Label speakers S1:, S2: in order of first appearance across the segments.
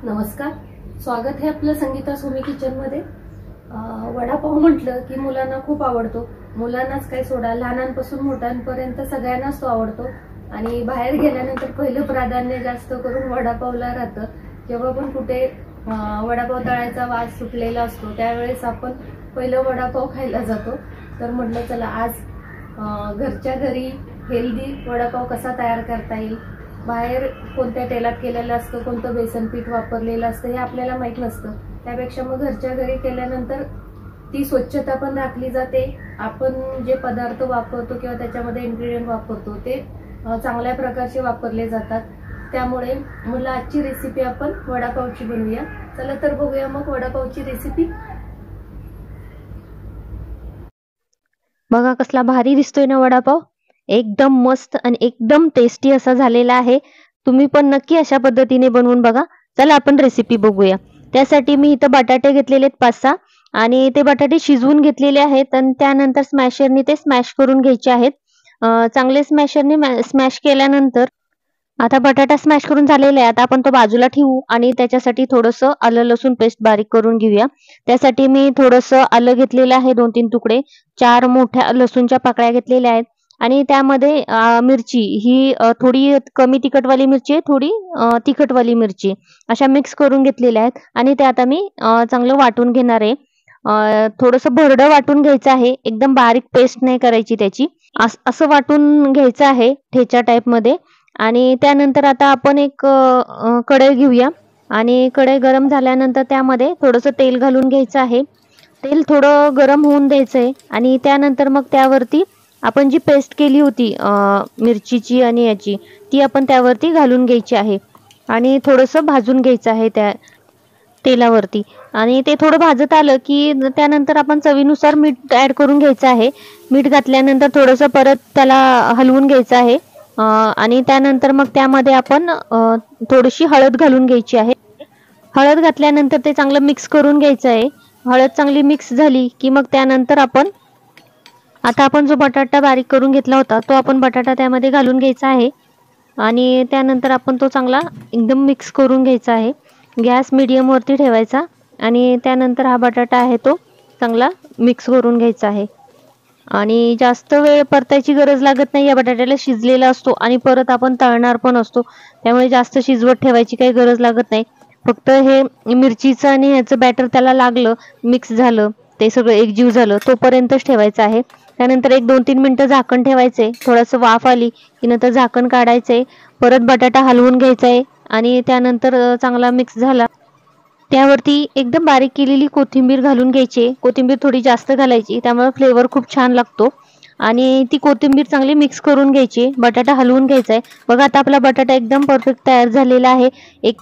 S1: नमस्कार, स्वागत आहे आपलं संगीता सोमी किचनमध्ये। वडापाव म्हटलं की मुलांना खूप आवडतो। मुलांनाच काय सोडा, लहानांपासून मोठ्यांपर्यंत सगळ्यांनाच तो आवडतो आणि बाहेर गेल्यानंतर पहिलं प्राधान्य जास्त करून वडापावला राहतं। जेव्हा पण कुठे वडापाव तळायचा वास सुटलेला असतो त्यावेळेस आपण पहिलं वडापाव खायला जातो। तर म्हटलं चला आज घरच्या घरी हेल्दी वडापाव कसा तयार करता येईल। बाहेर कोणत्या तेलात केलेलं असतं, कोणतं बेसन पीठ वापरलेलं असतं हे आपल्याला माहित नसतं। त्यापेक्षा मग घरच्या घरी केल्यानंतर ती स्वच्छता पण राखली जाते। आपण जे पदार्थ वापरतो किंवा त्याच्यामध्ये इन्ग्रेडियंट वापरतो ते चांगल्या प्रकारचे वापरले जातात। त्यामुळे मला आजची रेसिपी आपण वडापावची बनवूया। चला तर बघूया मग वडापावची रेसिपी।
S2: बघा कसला भारी दिसतोय ना वडापाव, एकदम मस्त आणि एकदम टेस्टी असा झालेला आहे। तुम्ही पण नक्की अशा पद्धतीने बनवून बघा। चला आपण रेसिपी बघूया। त्यासाठी मी इथं बटाटे घेतलेले आहेत 5-6 आणि ते बटाटे शिजवून घेतलेले आहेत आणि त्यानंतर स्मॅशरने ते स्मॅश करून घ्यायचे आहेत। चांगले स्मॅशरने स्मॅश केल्यानंतर आता बटाटा स्मॅश करून झालेला आहे। आता आपण तो बाजूला ठेवू आणि त्याच्यासाठी थोडंसं आलं लसूण पेस्ट बारीक करून घेऊया। त्यासाठी मी थोडंसं आलं घेतलेलं आहे 2-3 तुकडे, 4 मोठ्या लसूणच्या पाकळ्या घेतलेल्या आहेत आणि त्यामध्ये मिरची ही थोडी कमी तिखटवाली मिरची आहे, थोडी तिखटवाली मिरची अशा मिक्स करून घेतलेल्या आहेत आणि ते आता मी चांगलं वाटून घेणार आहे। थोडंसं भरडं वाटून घ्यायचं आहे, एकदम बारीक पेस्ट नाही करायची त्याची, असं वाटून घ्यायचं आहे ठेचा टाइप मध्ये। आणि त्यानंतर आता आपण एक कढई घेऊया आणि कढई गरम झाल्यानंतर त्यामध्ये थोडंसं तेल घालून घ्यायचं आहे। तेल थोडं गरम होऊन द्यायचंय आणि त्यानंतर मग त्यावरती आपण जी पेस्ट केली होती मिरचीची आणि याची, ती आपण त्यावरती घालून घ्यायची आहे आणि थोडंसं भाजून घ्यायचं आहे त्या तेलावरती। आणि ते थोडं भाजत आलं की त्यानंतर आपण चवीनुसार मीठ ऍड करून घ्यायचं आहे। मीठ घातल्यानंतर थोडंसं परत त्याला हलवून घ्यायचं आहे आणि त्यानंतर मग त्यामध्ये आपण थोडीशी हळद घालून घ्यायची आहे। हळद घातल्यानंतर ते चांगलं मिक्स करून घ्यायचं आहे। हळद चांगली मिक्स झाली की मग त्यानंतर आता आपण जो बटाटा बारीक करून घेतला होता तो आपण बटाटा त्यामध्ये घालून घ्यायचा आहे आणि त्यानंतर आपण तो चांगला एकदम मिक्स करून घ्यायचा आहे। गॅस मीडियम वरती ठेवायचा आणि त्यानंतर हा बटाटा आहे तो चांगला मिक्स करून घ्यायचा आहे आणि जास्त वेळ परतायची गरज लागत नाही। या बटाट्याला शिजलेला असतो आणि परत आपण तळणार पण असतो, त्यामुळे जास्त शिजवत ठेवायची काही गरज लागत नाही। फक्त हे मिरचीचं आणि ह्याचं बॅटर त्याला लागलं, मिक्स झालं, ते सगळं एकजीव झालं तोपर्यंतच ठेवायचं आहे। त्यानंतर 1-2-3 मिनिटं झाकण ठेवायचे, थोडंसं वाफ आली की नंतर झाकण काढायचंय, परत बटाटा हलवून घ्यायचा आहे आणि त्यानंतर चांगला मिक्स झाला त्यावरती एकदम बारीक केलेली कोथिंबीर घालून घ्यायची। कोथिंबीर थोडी जास्त घालायची, त्यामुळे फ्लेवर खूप छान लागतो आणि ती कोथिंबीर चांगली मिक्स करून घ्यायची। बटाटा हलवून घ्यायचा आहे। बघा आता आपला बटाटा एकदम परफेक्ट तयार झालेला आहे। 1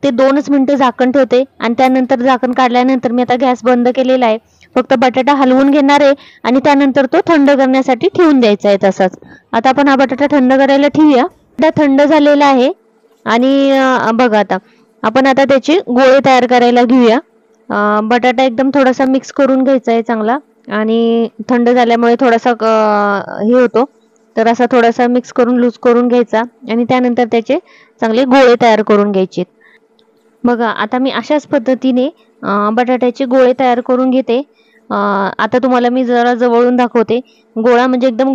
S2: ते 2च मिनिटं झाकण ठेवते आणि त्यानंतर झाकण काढल्यानंतर मी आता गॅस बंद केलेला आहे। फक्त बटाटा हलवून घेणार आहे आणि त्यानंतर तो थंड करण्यासाठी ठेवून द्यायचा आहे तसाच। आता आपण हा बटाटा थंड करायला ठेवूया। थंड झालेला आहे आणि बघा आता आपण त्याचे गोळे तयार करायला घेऊया। बटाटा एकदम थोडासा मिक्स करून घ्यायचा आहे चांगला आणि थंड झाल्यामुळे थोडासा हे होतो, तर असा थोडासा मिक्स करून लूज करून घ्यायचा आणि त्यानंतर त्याचे चांगले गोळे तयार करून घ्यायचे। बघा आता मी अशाच पद्धतीने बटाट्याचे गोळे तयार करून घेते। आता तुम्हाला मी जरा जवळून दाखवते। गोळा म्हणजे एकदम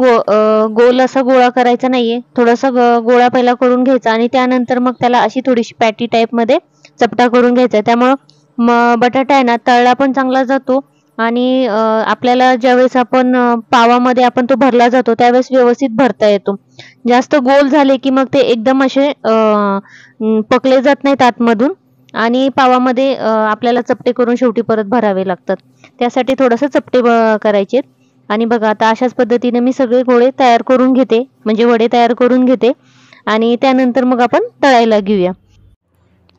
S2: गोल असा गोळा करायचा नाहीये, थोडासा गोळा पहिला करून घ्यायचा आणि त्यानंतर मग त्याला अशी थोडीशी पॅटी टाइप मध्ये चपटा करून घ्यायचा। त्यामुळे बटाटा आहे ना तळला पण चांगला जातो आणि आपल्याला ज्यावेळेस आपण पावामध्ये आपण तो भरला जातो त्यावेळेस व्यवस्थित भरता येतो। जास्त गोल झाले की मग ते एकदम असे पकले जात नाहीत आतमधून आणि पावामध्ये आपल्याला चपटे करून शेवटी परत भरावे लागतात, त्यासाठी थोडंसं चपटे करायचे। आणि बघा आता अशाच पद्धतीने मी सगळे गोळे तयार करून घेते, म्हणजे वडे तयार करून घेते आणि त्यानंतर मग आपण तळायला घेऊया।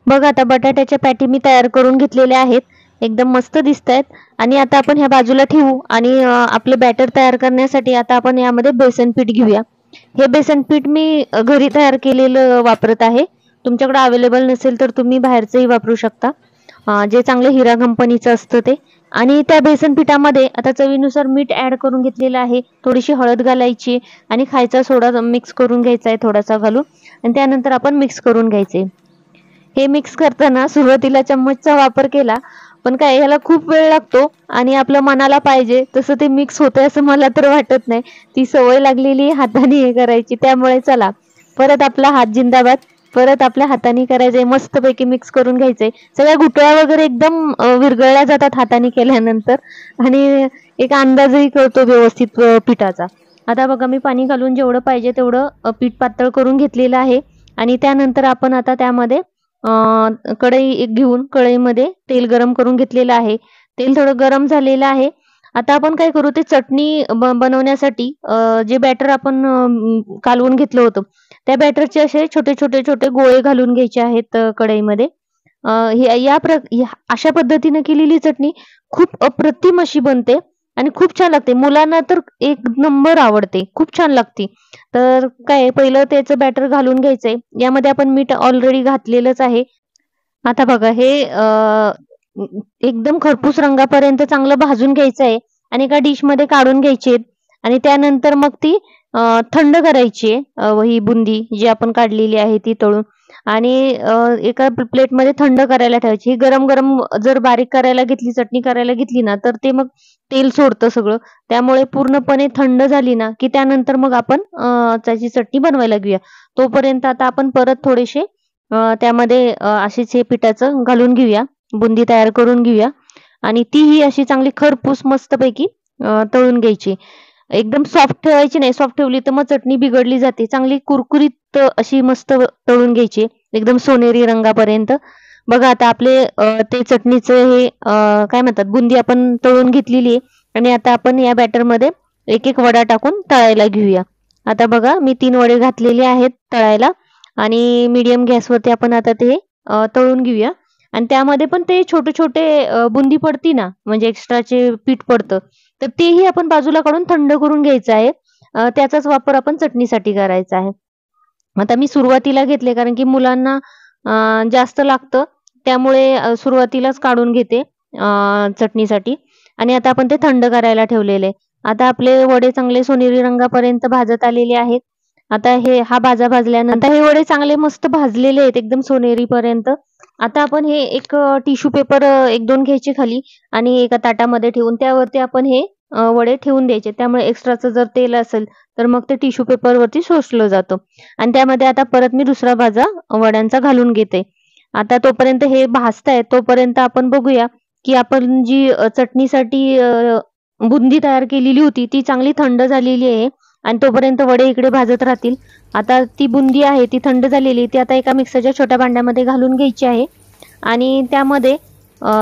S2: बघा आता बटाट्याच्या पॅटी मी तयार करून घेतलेल्या आहेत, एकदम मस्त दिसतायत आणि आता आपण ह्या बाजूला ठेवू आणि आपले बॅटर तयार करण्यासाठी आता आपण यामध्ये बेसन पीठ घेऊया। हे बेसन पीठ मी घरी तयार केलेलं वापरत आहे, तुमच्याकडे अवेलेबल नसेल तर तुम्ही बाहेरचंही वापरू शकता, जे चांगलं हिरा कंपनीचं असतं ते। आणि त्या बेसन पिठामध्ये आता चवीनुसार मीठ ऍड करून घेतलेलं आहे, थोडीशी हळद घालायची आणि खायचा सोडा मिक्स करून घ्यायचा आहे थोडासा घालून आणि त्यानंतर आपण मिक्स करून घ्यायचे। हे मिक्स करताना सुरुवातीला चम्मचचा वापर केला, पण काय ह्याला खूप वेळ लागतो आणि आपलं मनाला पाहिजे तसं ते मिक्स होतंय असं मला तर वाटत नाही. ती सवय लागलेली हाताने हे करायची, त्यामुळे चला परत आपला हात जिंदाबाद. परत आपल्या हाताने करायचंय, मस्तपैकी मिक्स करून घ्यायचंय. सगळ्या गुठळ्या वगैरे एकदम विरघळल्या जातात हाताने केल्यानंतर आणि एक अंदाजही कळतो व्यवस्थित पिठाचा. आता बघा मी पाणी घालून जेवढं पाहिजे तेवढं पीठ पातळ करून घेतलेलं आहे आणि त्यानंतर आपण आता त्यामध्ये कढई एक घेऊन कढईमध्ये तेल गरम करून घेतलेलं आहे. तेल थोडं गरम झालेलं आहे. आता आपण काय करू, ते चटणी बनवण्यासाठी जे बॅटर आपण कालवून घेतलं होतं त्या बॅटरचे असे छोटे छोटे छोटे गोळे घालून घ्यायचे आहेत कढईमध्ये. अशा पद्धतीने केलेली चटणी खूप अप्रतिम अशी बनते आणि खूप छान लागते. मुलांना तर एक नंबर आवडते, खूप छान लागते. तर काय पहिलं त्याचं बॅटर घालून घ्यायचंय. यामध्ये आपण मीठ ऑलरेडी घातलेलंच आहे. आता बघा हे एकदम खरपूस रंगापर्यंत चांगलं भाजून घ्यायचं आहे आणि एका डिश मध्ये काढून घ्यायची आणि त्यानंतर मग ती थंड करायची ही बुंदी जी आपण काढलेली आहे ती तळून आणि एका प्लेटमध्ये थंड करायला ठेवायची. ही गरम गरम जर बारीक करायला घेतली, चटणी करायला घेतली ना, तर ते मग तेल सोडतं सगळं. त्यामुळे पूर्णपणे थंड झाली ना की त्यानंतर मग आपण त्याची चटणी बनवायला घेऊया. तोपर्यंत आता आपण परत थोडेसे त्यामध्ये अशीच हे पिठाचं घालून घेऊया, बुंदी तयार करून घेऊया आणि तीही अशी चांगली खरपूस मस्तपैकी तळून घ्यायची. एकदम सॉफ्ट ठेवायची नाही, सॉफ्ट ठेवली तर मग चटणी बिघडली जाते. चांगली कुरकुरीत अशी मस्त तळून घ्यायची एकदम सोनेरी रंगापर्यंत. बघा आता आपले ते चटणीचं हे काय म्हणतात बुंदी आपण तळून घेतलेली आहे आणि आता आपण या बॅटरमध्ये एक एक वडा टाकून तळायला घेऊया. आता बघा मी 3 वडे घातलेले आहेत तळायला आणि मीडियम गॅसवरती आपण आता ते तळून घेऊया आणि त्यामध्ये पण ते छोटे छोटे बुंदी पडती ना, म्हणजे एक्स्ट्राचे पीठ पडतं, तर तेही आपण बाजूला काढून थंड करून घ्यायचं आहे. त्याचाच वापर आपण चटणीसाठी करायचा आहे. आता मी सुरुवातीला घेतले कारण की मुलांना जास्त लागतं, त्यामुळे सुरुवातीलाच काढून घेते चटणीसाठी आणि आता आपण ते थंड करायला ठेवलेले. आता आपले वडे चांगले सोनेरी रंगापर्यंत भाजत आलेले आहेत. आता हा भाजल्यानंतर हे वडे चांगले मस्त भाजलेले आहेत एकदम सोनेरी पर्यंत. आता आपण हे एक टिश्यू पेपर 1-2 घ्यायचे खाली आणि एका ताटामध्ये ठेवून त्यावरती आपण हे वडे ठेवून द्यायचे. त्यामुळे एक्स्ट्राचं जर तेल असेल तर मग ते टिश्यू पेपर वरती शोषलं जातं आणि त्यामध्ये आता परत मी दुसरा भाजा वड्यांचा घालून घेते. आता तोपर्यंत हे भाजतायत तोपर्यंत आपण बघूया की आपण जी चटणीसाठी बुंदी तयार केलेली होती ती चांगली थंड झालेली आहे आणि तोपर्यंत वडे इकडे भाजत राहतील. आता ती बुंदी आहे ती थंड झालेली, ती आता एका मिक्सरच्या छोट्या भांड्यामध्ये घालून घ्यायची आहे आणि त्यामध्ये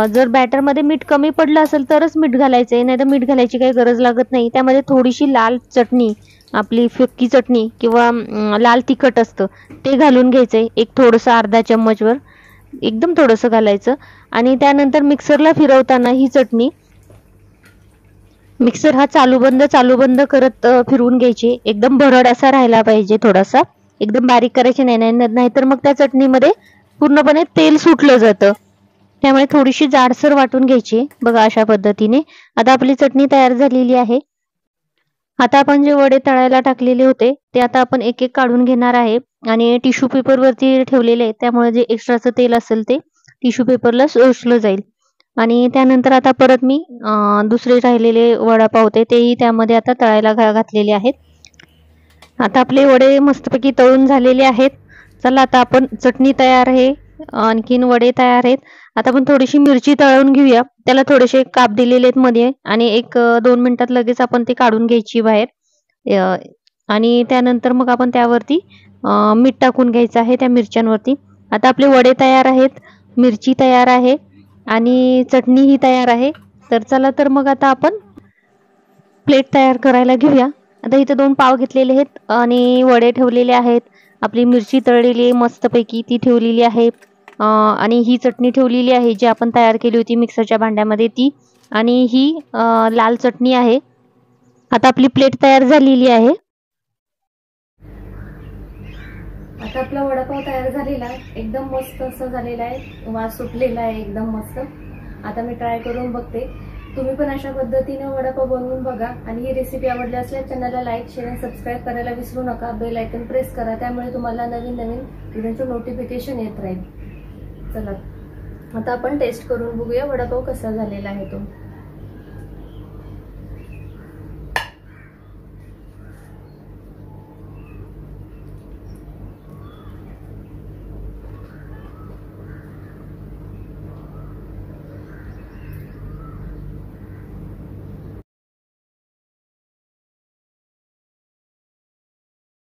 S2: जर बॅटरमध्ये मीठ कमी पडलं असेल तरच मीठ घालायचंय, नाही तर मीठ घालायची काही गरज लागत नाही. त्यामध्ये थोडीशी लाल चटणी, आपली फिक्की चटणी किंवा लाल तिखट असतं ते घालून घ्यायचंय. एक थोडंसं अर्धा चम्मचवर एकदम थोडंसं घालायचं आणि त्यानंतर मिक्सरला फिरवताना ही चटणी मिक्सर हा चालू बंद करत फिरवून घ्यायची. एकदम भरड असा राहिला पाहिजे, थोडासा एकदम बारीक करायचे नाहीतर मग त्या चटणीमध्ये पूर्णपणे तेल सुटलं जातं. त्यामुळे थोडीशी जाडसर वाटून घ्यायची. बघा अशा पद्धतीने आता आपली चटणी तयार झालेली आहे. आता आपण जे वडे तळायला टाकलेले होते ते आता आपण एक एक काढून घेणार आहे आणि टिश्यू पेपर वरती ठेवलेले आहे, त्यामुळे जे एक्स्ट्राचं तेल असेल ते टिश्यू पेपरला शोषलं जाईल. आणि त्यानंतर आता परत मी दुसरे राहिलेले वडापाव होते तेही त्यामध्ये आता तळायला घातलेले आहेत. आता आपले वडे मस्तपैकी तळून झालेले आहेत. चला आता आपण चटणी तयार आहे, आणखीन वडे तयार आहेत. आता आपण थोडीशी मिरची तळून घेऊया. त्याला थोडेसे काप दिलेले आहेत मध्ये आणि 1-2 मिनिटात लगेच आपण ते काढून घ्यायची बाहेर आणि त्यानंतर मग आपण त्यावरती मीठ टाकून घ्यायचं आहे त्या मिरच्यांवरती. आता आपले वडे तयार आहेत, मिरची तयार आहे आणि चटणीही तयार आहे. तर चला तर मग आता आपण प्लेट तयार करायला घेऊया. आता इथे 2 पाव घेतलेले आहेत आणि वडे ठेवलेले आहेत. आपली मिरची तळलेली मस्तपैकी ती ठेवलेली आहे आणि ही चटणी ठेवलेली आहे जी आपण तयार केली होती मिक्सरच्या भांड्यामध्ये ती, आणि ही लाल चटणी आहे. आता आपली प्लेट तयार झालेली आहे.
S1: आता आपला वडापाव तयार झालेला आहे, एकदम मस्त असं झालेला आहे, वास सुटलेला आहे एकदम मस्त. आता मी ट्राय करून बघते. तुम्ही पण अशा पद्धतीने वडापाव बनवून बघा आणि ही रेसिपी आवडली असल्यास चॅनलला लाईक, शेअर आणि सबस्क्राईब करायला विसरू नका. बेल आयकॉन प्रेस करा, त्यामुळे तुम्हाला नवीन नवीन व्हिडिओचे नोटिफिकेशन येत राहील. चला आता आपण टेस्ट करून बघूया वडापाव कसा झालेला आहे तो.